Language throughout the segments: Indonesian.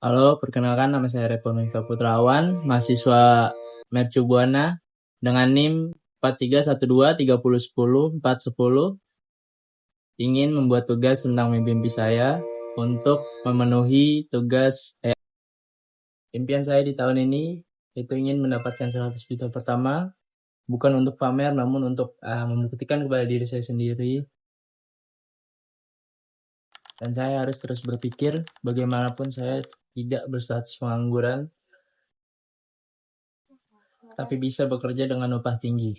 Halo, perkenalkan nama saya Repo Mika Putrawan, mahasiswa Mercu Buana dengan NIM 43123010 ingin membuat tugas tentang mimpi saya untuk memenuhi tugas impian saya di tahun ini itu ingin mendapatkan 100 juta pertama, bukan untuk pamer namun untuk membuktikan kepada diri saya sendiri. Dan saya harus terus berpikir bagaimanapun saya tidak berstatus pengangguran, tapi bisa bekerja dengan upah tinggi.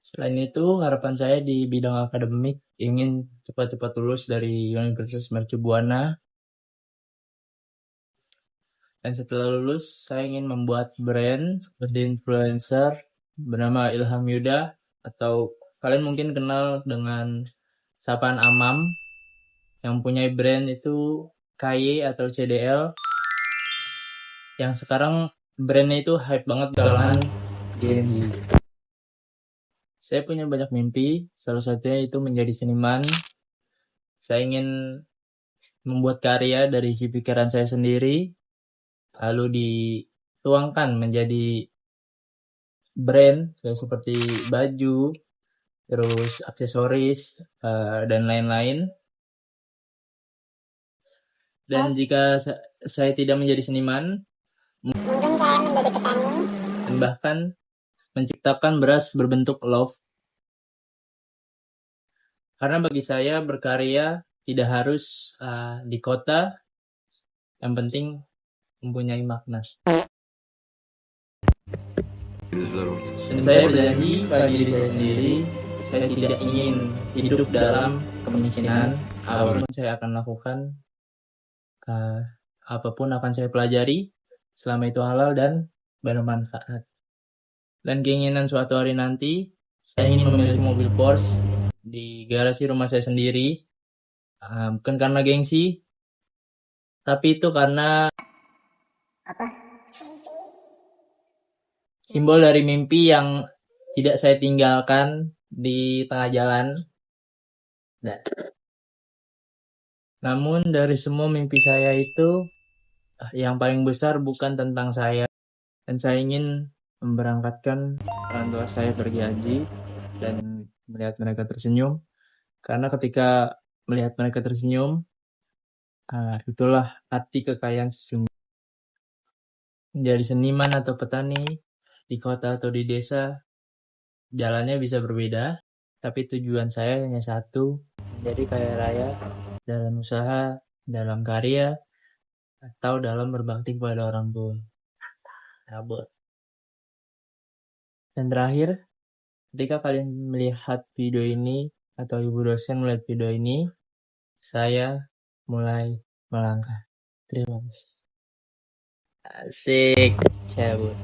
Selain itu, harapan saya di bidang akademik ingin cepat-cepat lulus dari Universitas Mercu Buana. Dan setelah lulus, saya ingin membuat brand seperti influencer bernama Ilham Yuda, atau kalian mungkin kenal dengan sapaan Amam, yang punya brand itu KY atau CDL, yang sekarang brandnya itu hype banget di kalangan Gen Z. Saya punya banyak mimpi, salah satunya itu menjadi seniman. Saya ingin membuat karya dari isi pikiran saya sendiri, lalu dituangkan menjadi brand seperti baju, terus aksesoris, dan lain-lain. Dan jika saya tidak menjadi seniman, mungkin saya menjadi petani, dan bahkan menciptakan beras berbentuk love. Karena bagi saya berkarya tidak harus di kota, yang penting mempunyai makna. Dan saya berjanji pada diri saya sendiri, saya tidak ingin hidup dalam kemiskinan. Apapun saya akan lakukan, apapun akan saya pelajari, selama itu halal dan bermanfaat. Dan keinginan suatu hari nanti, saya ingin memiliki mobil Porsche di garasi rumah saya sendiri. Bukan karena gengsi, tapi itu karena simbol dari mimpi yang tidak saya tinggalkan di tengah jalan. Namun dari semua mimpi saya itu, yang paling besar bukan tentang saya. Dan saya ingin memberangkatkan orang tua saya pergi haji dan melihat mereka tersenyum. Karena ketika melihat mereka tersenyum, itulah arti kekayaan sesungguhnya. Menjadi seniman atau petani, di kota atau di desa, jalannya bisa berbeda, tapi tujuan saya hanya satu, menjadi kaya raya dalam usaha, dalam karya, atau dalam berbakti kepada orang tua. Dan terakhir, ketika kalian melihat video ini, atau ibu dosen melihat video ini, saya mulai melangkah. Terima kasih. Asik, cabut.